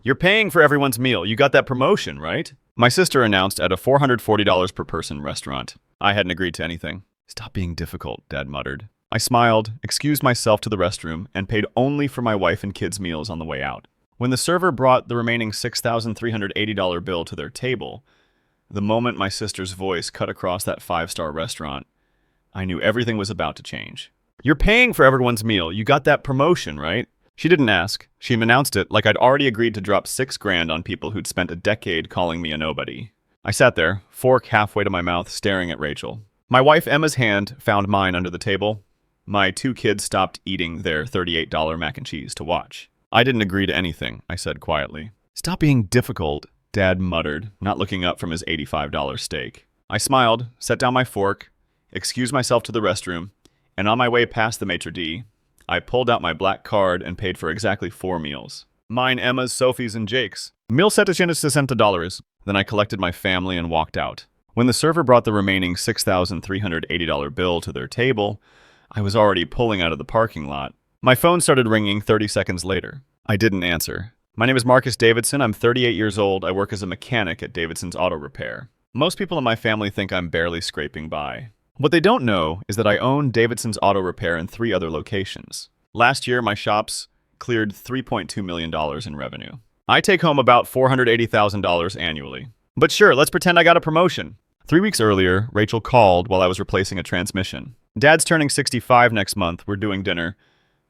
You're paying for everyone's meal. You got that promotion, right? My sister announced at a $440 per person restaurant. I hadn't agreed to anything. Stop being difficult, Dad muttered. I smiled, excused myself to the restroom, and paid only for my wife and kids' meals on the way out. When the server brought the remaining $6,380 bill to their table, the moment my sister's voice cut across that five-star restaurant, I knew everything was about to change. You're paying for everyone's meal. You got that promotion, right? She didn't ask. She announced it like I'd already agreed to drop $6,000 on people who'd spent a decade calling me a nobody. I sat there, fork halfway to my mouth, staring at Rachel. My wife Emma's hand found mine under the table. My two kids stopped eating their $38 mac and cheese to watch. I didn't agree to anything, I said quietly. Stop being difficult, Dad muttered, not looking up from his $85 steak. I smiled, set down my fork, excused myself to the restroom, and on my way past the maitre d', I pulled out my black card and paid for exactly 4 meals. Mine, Emma's, Sophie's, and Jake's. $1,760. Then I collected my family and walked out. When the server brought the remaining $6,380 bill to their table, I was already pulling out of the parking lot. My phone started ringing 30 seconds later. I didn't answer. My name is Marcus Davidson. I'm 38 years old. I work as a mechanic at Davidson's Auto Repair. Most people in my family think I'm barely scraping by. What they don't know is that I own Davidson's Auto Repair in 3 other locations. Last year, my shops cleared $3.2 million in revenue. I take home about $480,000 annually. But sure, let's pretend I got a promotion. 3 weeks earlier, Rachel called while I was replacing a transmission. Dad's turning 65 next month. We're doing dinner.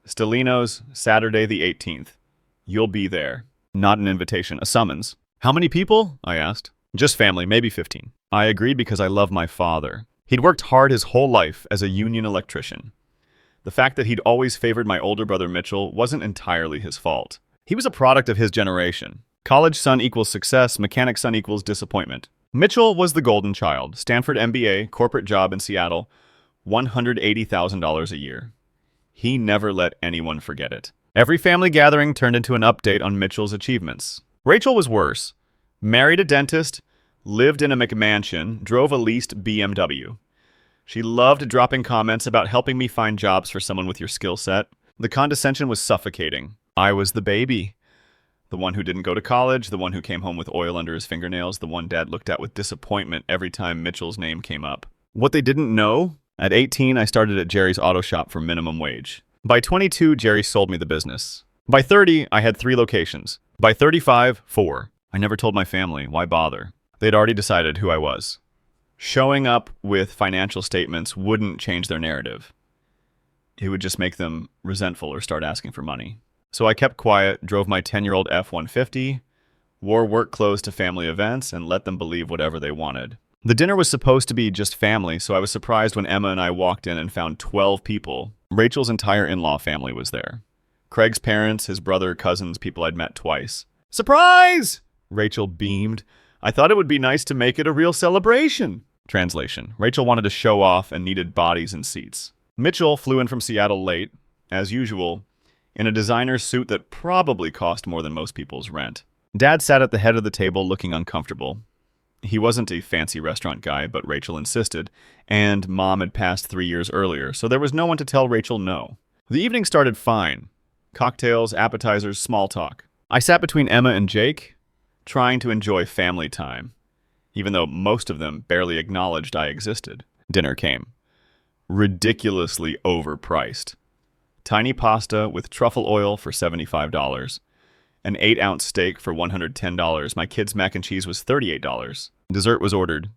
Stellino's, Saturday the 18th. You'll be there. Not an invitation, a summons. How many people? I asked. Just family, maybe 15. I agreed because I love my father. He'd worked hard his whole life as a union electrician. The fact that he'd always favored my older brother Mitchell wasn't entirely his fault. He was a product of his generation. College son equals success, mechanic son equals disappointment. Mitchell was the golden child. Stanford MBA, corporate job in Seattle, $180,000 a year. He never let anyone forget it. Every family gathering turned into an update on Mitchell's achievements. Rachel was worse. Married a dentist, lived in a McMansion, drove a leased BMW. She loved dropping comments about helping me find jobs for someone with your skill set. The condescension was suffocating. I was the baby. The one who didn't go to college, the one who came home with oil under his fingernails, the one Dad looked at with disappointment every time Mitchell's name came up. What they didn't know? At 18, I started at Jerry's auto shop for minimum wage. By 22, Jerry sold me the business. By 30, I had 3 locations. By 35, 4. I never told my family. Why bother? They'd already decided who I was. Showing up with financial statements wouldn't change their narrative. It would just make them resentful or start asking for money. So I kept quiet, drove my 10-year-old F-150, wore work clothes to family events, and let them believe whatever they wanted. The dinner was supposed to be just family, so I was surprised when Emma and I walked in and found 12 people. Rachel's entire in-law family was there. Craig's parents, his brother, cousins, people I'd met twice. Surprise! Rachel beamed. I thought it would be nice to make it a real celebration. Translation. Rachel wanted to show off and needed bodies and seats. Mitchell flew in from Seattle late, as usual, in a designer suit that probably cost more than most people's rent. Dad sat at the head of the table looking uncomfortable. He wasn't a fancy restaurant guy, but Rachel insisted, and Mom had passed 3 years earlier, so there was no one to tell Rachel no. The evening started fine. Cocktails, appetizers, small talk. I sat between Emma and Jake, trying to enjoy family time, even though most of them barely acknowledged I existed. Dinner came. Ridiculously overpriced. Tiny pasta with truffle oil for $75. An 8-ounce steak for $110. My kids' mac and cheese was $38. Dessert was ordered.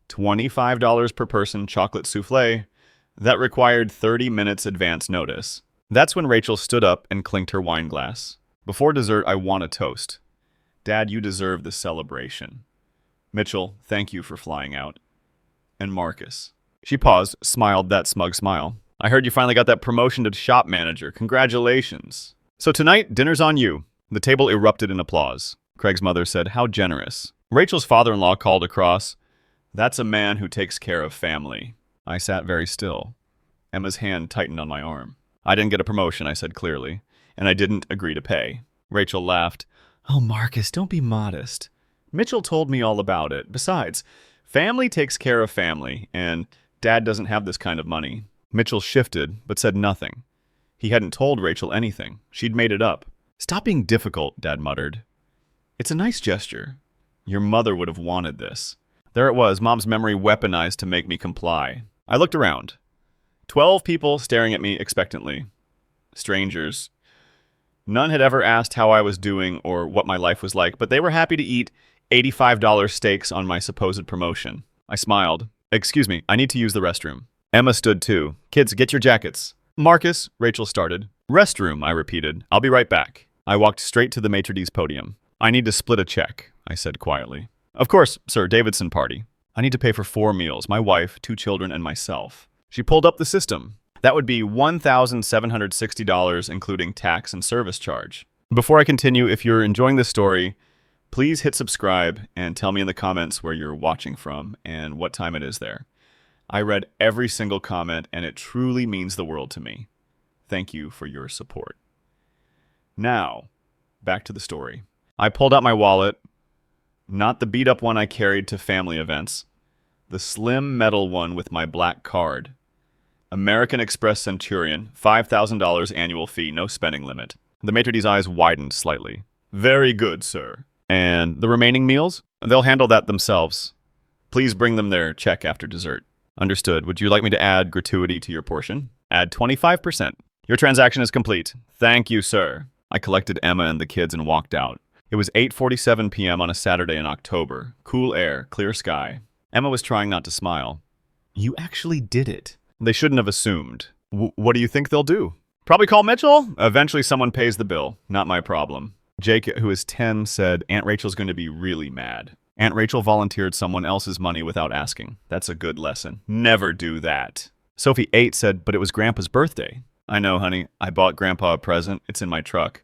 $25 per person, chocolate souffle. That required 30 minutes advance notice. That's when Rachel stood up and clinked her wine glass. Before dessert, I want a toast. Dad, you deserve the celebration. Mitchell, thank you for flying out. And Marcus. She paused, smiled that smug smile. I heard you finally got that promotion to shop manager. Congratulations. So tonight, dinner's on you. The table erupted in applause. Craig's mother said, how generous. Rachel's father-in-law called across, that's a man who takes care of family. I sat very still. Emma's hand tightened on my arm. I didn't get a promotion, I said clearly, and I didn't agree to pay. Rachel laughed. Oh, Marcus, don't be modest. Mitchell told me all about it. Besides, family takes care of family, and Dad doesn't have this kind of money. Mitchell shifted, but said nothing. He hadn't told Rachel anything. She'd made it up. Stop being difficult, Dad muttered. It's a nice gesture. Your mother would have wanted this. There it was, Mom's memory weaponized to make me comply. I looked around. 12 people staring at me expectantly. Strangers. None had ever asked how I was doing or what my life was like, but they were happy to eat $85 steaks on my supposed promotion. I smiled. Excuse me, I need to use the restroom. Emma stood too. Kids, get your jackets. Marcus, Rachel started. Restroom, I repeated. I'll be right back. I walked straight to the maitre d's podium. I need to split a check, I said quietly. Of course, sir, Davidson party. I need to pay for 4 meals, my wife, 2 children, and myself. She pulled up the system. That would be $1,760, including tax and service charge. Before I continue, if you're enjoying this story, please hit subscribe and tell me in the comments where you're watching from and what time it is there. I read every single comment, and it truly means the world to me. Thank you for your support. Now, back to the story. I pulled out my wallet, not the beat-up one I carried to family events, the slim metal one with my black card. American Express Centurion, $5,000 annual fee, no spending limit. The maitre d's eyes widened slightly. Very good, sir. And the remaining meals? They'll handle that themselves. Please bring them their check after dessert. Understood. Would you like me to add gratuity to your portion? Add 25%. Your transaction is complete. Thank you, sir. I collected Emma and the kids and walked out. It was 8:47 p.m. on a Saturday in October. Cool air, clear sky. Emma was trying not to smile. You actually did it. They shouldn't have assumed. What do you think they'll do? Probably call Mitchell? Eventually someone pays the bill. Not my problem. Jake, who is 10, said Aunt Rachel's going to be really mad. Aunt Rachel volunteered someone else's money without asking. That's a good lesson. Never do that. Sophie, 8, said, but it was Grandpa's birthday. I know, honey. I bought Grandpa a present. It's in my truck.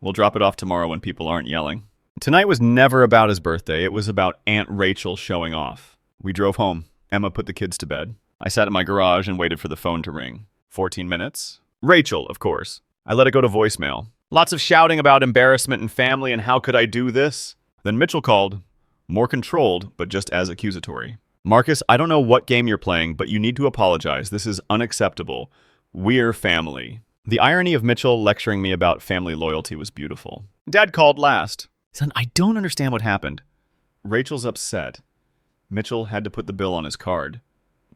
We'll drop it off tomorrow when people aren't yelling. Tonight was never about his birthday. It was about Aunt Rachel showing off. We drove home. Emma put the kids to bed. I sat in my garage and waited for the phone to ring. 14 minutes. Rachel, of course. I let it go to voicemail. Lots of shouting about embarrassment and family and how could I do this? Then Mitchell called. More controlled, but just as accusatory. Marcus, I don't know what game you're playing, but you need to apologize. This is unacceptable. We're family. The irony of Mitchell lecturing me about family loyalty was beautiful. Dad called last. Son, I don't understand what happened. Rachel's upset. Mitchell had to put the bill on his card.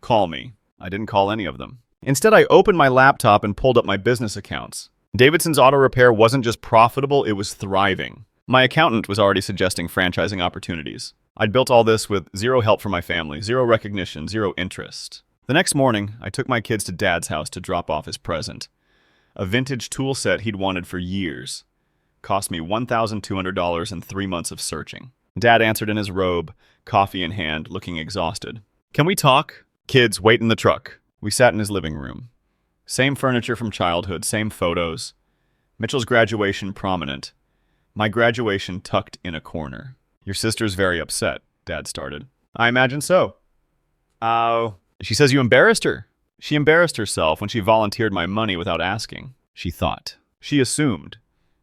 Call me. I didn't call any of them. Instead, I opened my laptop and pulled up my business accounts. Davidson's Auto Repair wasn't just profitable, it was thriving. My accountant was already suggesting franchising opportunities. I'd built all this with zero help from my family, zero recognition, zero interest. The next morning, I took my kids to Dad's house to drop off his present. A vintage tool set he'd wanted for years. Cost me $1,200 and 3 months of searching. Dad answered in his robe, coffee in hand, looking exhausted. Can we talk? Kids, wait in the truck. We sat in his living room. Same furniture from childhood, same photos. Mitchell's graduation prominent. My graduation tucked in a corner. Your sister's very upset, Dad started. I imagine so. Oh. She says you embarrassed her. She embarrassed herself when she volunteered my money without asking. She thought. She assumed.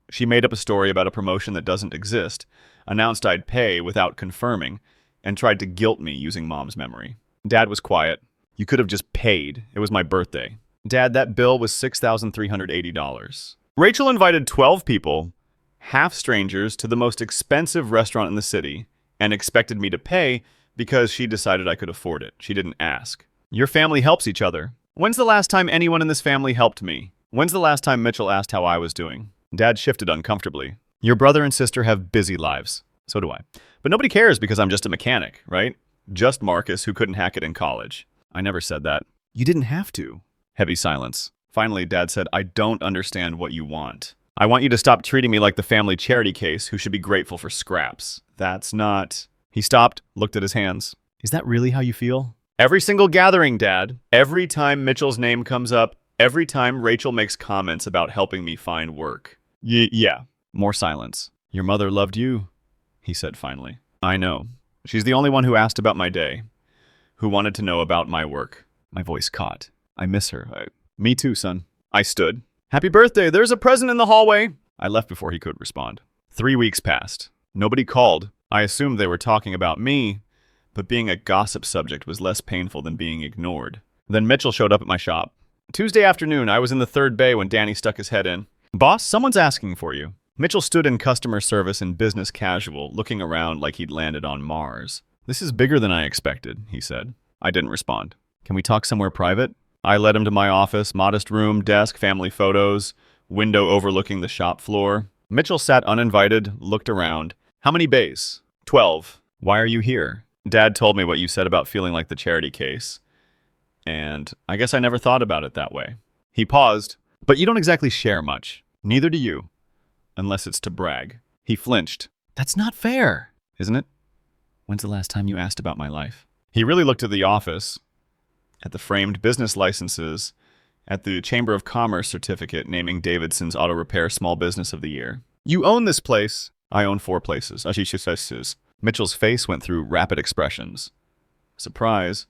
She made up a story about a promotion that doesn't exist, announced I'd pay without confirming, and tried to guilt me using Mom's memory. Dad was quiet. You could have just paid. It was my birthday. Dad, that bill was $6,380. Rachel invited 12 people, half strangers, to the most expensive restaurant in the city, and expected me to pay because she decided I could afford it. She didn't ask. Your family helps each other. When's the last time anyone in this family helped me? When's the last time Mitchell asked how I was doing? Dad shifted uncomfortably. Your brother and sister have busy lives. So do I. But nobody cares because I'm just a mechanic, right? Just Marcus, who couldn't hack it in college. I never said that. You didn't have to. Heavy silence. Finally, Dad said, I don't understand what you want. I want you to stop treating me like the family charity case who should be grateful for scraps. That's not... He stopped, looked at his hands. Is that really how you feel? Every single gathering, Dad. Every time Mitchell's name comes up, every time Rachel makes comments about helping me find work. Yeah. More silence. Your mother loved you, he said finally. I know. She's the only one who asked about my day, who wanted to know about my work. My voice caught. I miss her. Me too, son. I stood. Happy birthday, there's a present in the hallway. I left before he could respond. 3 weeks passed. Nobody called. I assumed they were talking about me, but being a gossip subject was less painful than being ignored. Then Mitchell showed up at my shop. Tuesday afternoon, I was in the third bay when Danny stuck his head in. Boss, someone's asking for you. Mitchell stood in customer service in business casual, looking around like he'd landed on Mars. "This is bigger than I expected," he said. I didn't respond. "Can we talk somewhere private?" I led him to my office, modest room, desk, family photos, window overlooking the shop floor. Mitchell sat uninvited, looked around. "How many bays?" 12. "Why are you here?" "Dad told me what you said about feeling like the charity case. And I guess I never thought about it that way." He paused. "But you don't exactly share much. Neither do you. Unless it's to brag." He flinched. "That's not fair." "Isn't it? When's the last time you asked about my life?" He really looked at the office, at the framed business licenses, at the Chamber of Commerce certificate naming Davidson's Auto Repair Small Business of the Year. "You own this place." "I own 4 places." Mitchell's face went through rapid expressions. Surprise,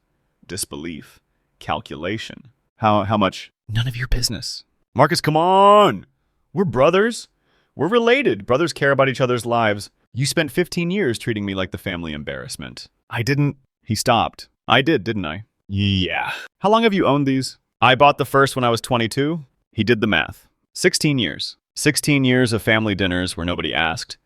disbelief, calculation. How much?" "None of your business." "Marcus, come on! We're brothers. We're related. Brothers care about each other's lives. You spent 15 years treating me like the family embarrassment." "I didn't." He stopped. "I did, didn't I?" "Yeah." "How long have you owned these?" "I bought the first when I was 22. He did the math. 16 years. 16 years of family dinners where nobody asked.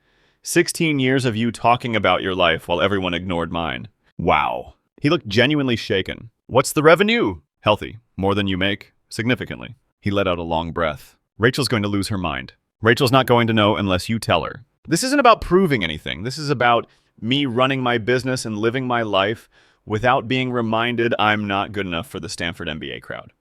16 years of you talking about your life while everyone ignored mine. Wow. He looked genuinely shaken. "What's the revenue?" "Healthy. More than you make. Significantly." He let out a long breath. "Rachel's going to lose her mind. Rachel's not going to know unless you tell her. This isn't about proving anything. This is about me running my business and living my life without being reminded I'm not good enough for the Stanford MBA crowd."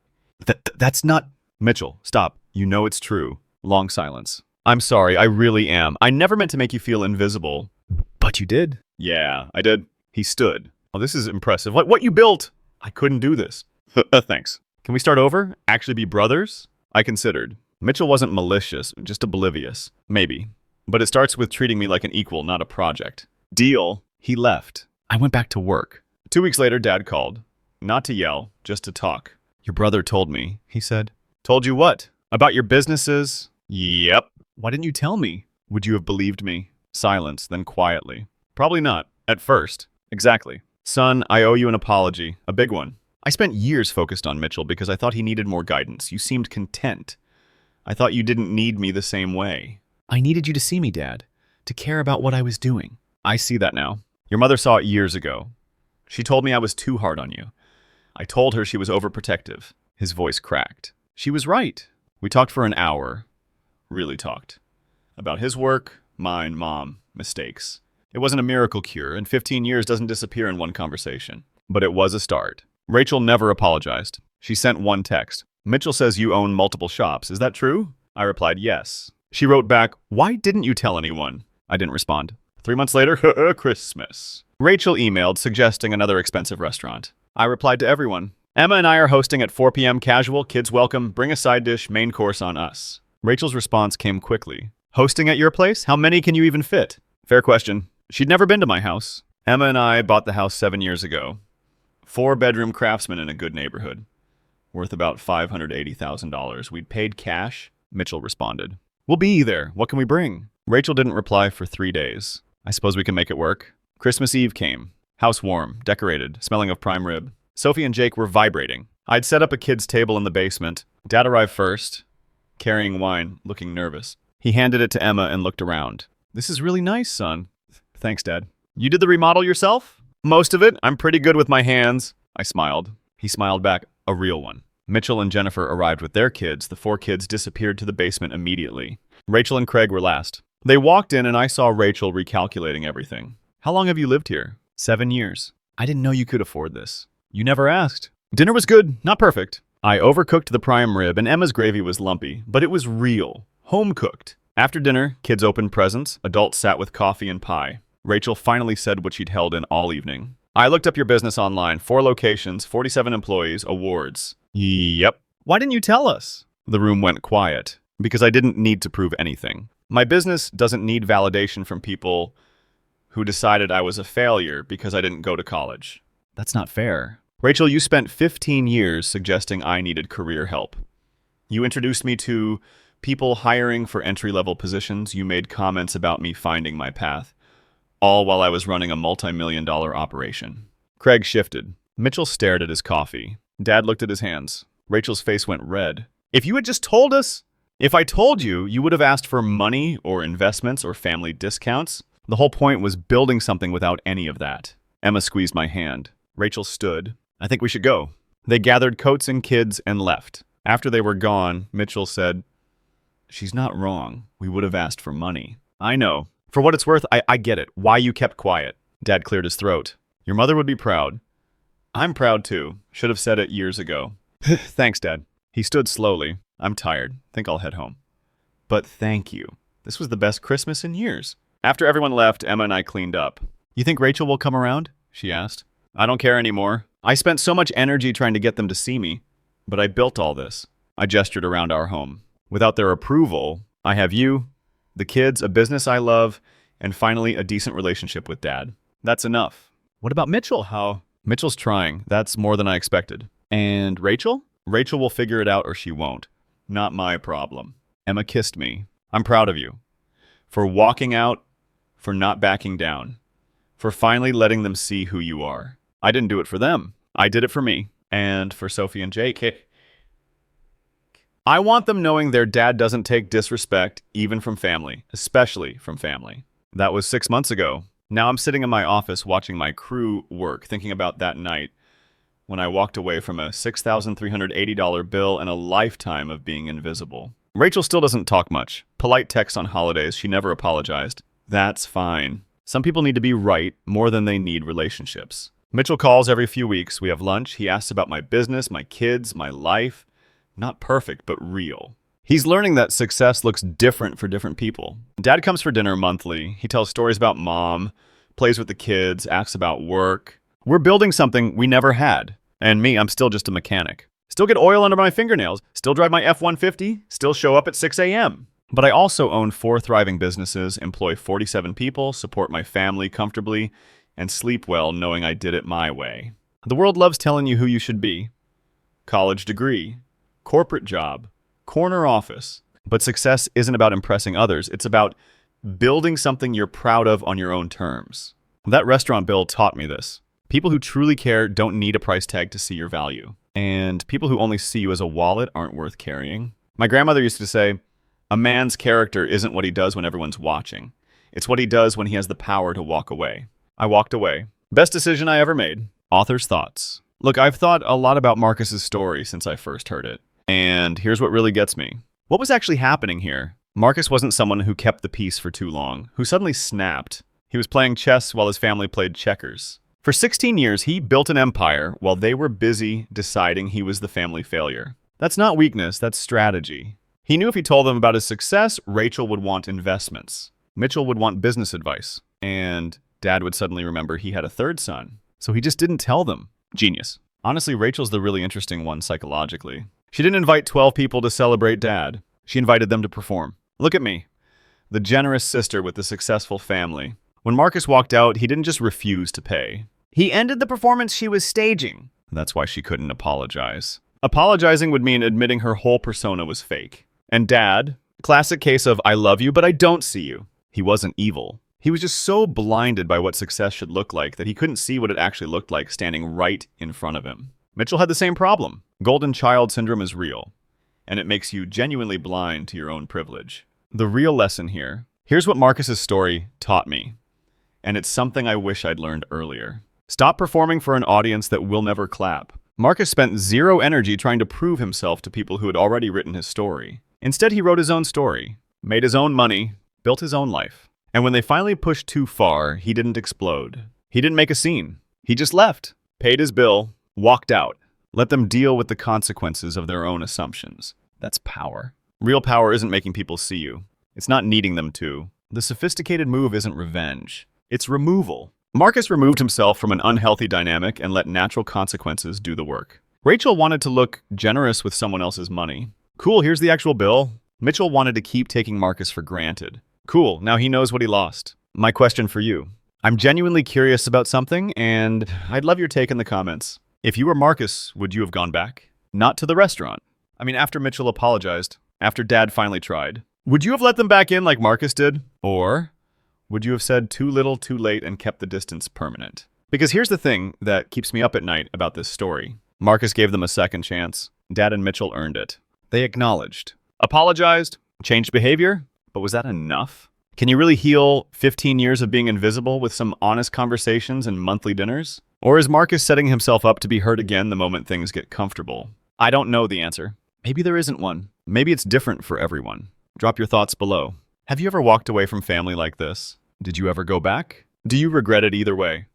That's not... "Mitchell, stop. You know it's true." Long silence. "I'm sorry, I really am. I never meant to make you feel invisible." "But you did." "Yeah, I did." He stood. "Oh, this is impressive. What you built?" "I couldn't do this." Thanks. "Can we start over? Actually be brothers?" I considered. Mitchell wasn't malicious, just oblivious. "Maybe. But it starts with treating me like an equal, not a project." "Deal." He left. I went back to work. 2 weeks later, Dad called. Not to yell, just to talk. "Your brother told me," he said. "Told you what? About your businesses?" "Yep." "Why didn't you tell me?" "Would you have believed me?" Silence, then quietly. "Probably not. At first." "Exactly. Son, I owe you an apology. A big one. I spent years focused on Mitchell because I thought he needed more guidance. You seemed content. I thought you didn't need me the same way." "I needed you to see me, Dad. To care about what I was doing." "I see that now. Your mother saw it years ago. She told me I was too hard on you. I told her she was overprotective." His voice cracked. "She was right." We talked for an hour. Really talked. About his work, mine, Mom, mistakes. It wasn't a miracle cure, and 15 years doesn't disappear in one conversation. But it was a start. Rachel never apologized. She sent one text. "Mitchell says you own multiple shops. Is that true?" I replied, "Yes." She wrote back, "Why didn't you tell anyone?" I didn't respond. 3 months later, Christmas. Rachel emailed suggesting another expensive restaurant. I replied to everyone. "Emma and I are hosting at 4 p.m. casual, kids welcome, bring a side dish, main course on us." Rachel's response came quickly. "Hosting at your place? How many can you even fit?" Fair question. She'd never been to my house. Emma and I bought the house 7 years ago. 4-bedroom craftsman in a good neighborhood. Worth about $580,000. We'd paid cash. Mitchell responded. "We'll be there. What can we bring?" Rachel didn't reply for 3 days. I suppose we can make it work. Christmas Eve came. House warm, decorated, smelling of prime rib. Sophie and Jake were vibrating. I'd set up a kid's table in the basement. Dad arrived first, carrying wine, looking nervous. He handed it to Emma and looked around. "This is really nice, son." "Thanks, Dad." "You did the remodel yourself?" "Most of it. I'm pretty good with my hands." I smiled. He smiled back, a real one. Mitchell and Jennifer arrived with their kids. The 4 kids disappeared to the basement immediately. Rachel and Craig were last. They walked in and I saw Rachel recalculating everything. "How long have you lived here?" 7 years. "I didn't know you could afford this." "You never asked." Dinner was good, not perfect. I overcooked the prime rib and Emma's gravy was lumpy, but it was real, home-cooked. After dinner, kids opened presents, adults sat with coffee and pie. Rachel finally said what she'd held in all evening. "I looked up your business online, 4 locations, 47 employees, awards." "Yep." "Why didn't you tell us?" The room went quiet, because I didn't need to prove anything. My business doesn't need validation from people who decided I was a failure because I didn't go to college. That's not fair. Rachel, you spent 15 years suggesting I needed career help. You introduced me to people hiring for entry-level positions. You made comments about me finding my path, all while I was running a multi-million-dollar operation. Craig shifted. Mitchell stared at his coffee. Dad looked at his hands. Rachel's face went red. "If you had just told us..." If I told you, you would have asked for money or investments or family discounts. The whole point was building something without any of that. Emma squeezed my hand. Rachel stood. I think we should go. They gathered coats and kids and left. After they were gone, Mitchell said, "She's not wrong. We would have asked for money." I know. For what it's worth, I get it. Why you kept quiet. Dad cleared his throat. Your mother would be proud. I'm proud too. Should have said it years ago. Thanks, Dad. He stood slowly. I'm tired. Think I'll head home. But thank you. This was the best Christmas in years. After everyone left, Emma and I cleaned up. You think Rachel will come around? She asked. I don't care anymore. I spent so much energy trying to get them to see me. But I built all this. I gestured around our home. Without their approval, I have you, the kids, a business I love, and finally a decent relationship with Dad. That's enough. What about Mitchell? How? Mitchell's trying. That's more than I expected. And Rachel? Rachel will figure it out or she won't. Not my problem. Emma kissed me. I'm proud of you. For walking out, for not backing down, for finally letting them see who you are. I didn't do it for them. I did it for me. And for Sophie and Jake. I want them knowing their dad doesn't take disrespect, even from family, especially from family. That was 6 months ago. Now I'm sitting in my office watching my crew work, thinking about that night when I walked away from a $6,380 bill and a lifetime of being invisible. Rachel still doesn't talk much. Polite texts on holidays. She never apologized. That's fine. Some people need to be right more than they need relationships. Mitchell calls every few weeks. We have lunch. He asks about my business, my kids, my life. Not perfect, but real. He's learning that success looks different for different people. Dad comes for dinner monthly. He tells stories about mom, plays with the kids, asks about work. We're building something we never had. And me, I'm still just a mechanic. Still get oil under my fingernails, still drive my F-150, still show up at 6 a.m. But I also own 4 thriving businesses, employ 47 people, support my family comfortably, and sleep well knowing I did it my way. The world loves telling you who you should be. College degree, corporate job, corner office. But success isn't about impressing others. It's about building something you're proud of on your own terms. That restaurant bill taught me this. People who truly care don't need a price tag to see your value. And people who only see you as a wallet aren't worth carrying. My grandmother used to say, a man's character isn't what he does when everyone's watching. It's what he does when he has the power to walk away. I walked away. Best decision I ever made. Author's thoughts. Look, I've thought a lot about Marcus's story since I first heard it. And here's what really gets me. What was actually happening here? Marcus wasn't someone who kept the peace for too long, who suddenly snapped. He was playing chess while his family played checkers. For 16 years, he built an empire while they were busy deciding he was the family failure. That's not weakness, that's strategy. He knew if he told them about his success, Rachel would want investments. Mitchell would want business advice. And Dad would suddenly remember he had a third son. So he just didn't tell them. Genius. Honestly, Rachel's the really interesting one psychologically. She didn't invite 12 people to celebrate Dad. She invited them to perform. Look at me, the generous sister with the successful family. When Marcus walked out, he didn't just refuse to pay. He ended the performance she was staging. That's why she couldn't apologize. Apologizing would mean admitting her whole persona was fake. And Dad, classic case of I love you, but I don't see you. He wasn't evil. He was just so blinded by what success should look like that he couldn't see what it actually looked like standing right in front of him. Mitchell had the same problem. Golden child syndrome is real, and it makes you genuinely blind to your own privilege. The real lesson here, here's what Marcus's story taught me, and it's something I wish I'd learned earlier. Stop performing for an audience that will never clap. Marcus spent zero energy trying to prove himself to people who had already written his story. Instead, he wrote his own story, made his own money, built his own life. And when they finally pushed too far, he didn't explode. He didn't make a scene. He just left, paid his bill, walked out. Let them deal with the consequences of their own assumptions. That's power. Real power isn't making people see you. It's not needing them to. The sophisticated move isn't revenge. It's removal. Marcus removed himself from an unhealthy dynamic and let natural consequences do the work. Rachel wanted to look generous with someone else's money. Cool, here's the actual bill. Mitchell wanted to keep taking Marcus for granted. Cool, now he knows what he lost. My question for you. I'm genuinely curious about something, and I'd love your take in the comments. If you were Marcus, would you have gone back? Not to the restaurant. I mean, after Mitchell apologized, after Dad finally tried. Would you have let them back in like Marcus did? Or would you have said too little, too late, and kept the distance permanent? Because here's the thing that keeps me up at night about this story. Marcus gave them a second chance. Dad and Mitchell earned it. They acknowledged. Apologized, changed behavior, but was that enough? Can you really heal 15 years of being invisible with some honest conversations and monthly dinners? Or is Marcus setting himself up to be hurt again the moment things get comfortable? I don't know the answer. Maybe there isn't one. Maybe it's different for everyone. Drop your thoughts below. Have you ever walked away from family like this? Did you ever go back? Do you regret it either way?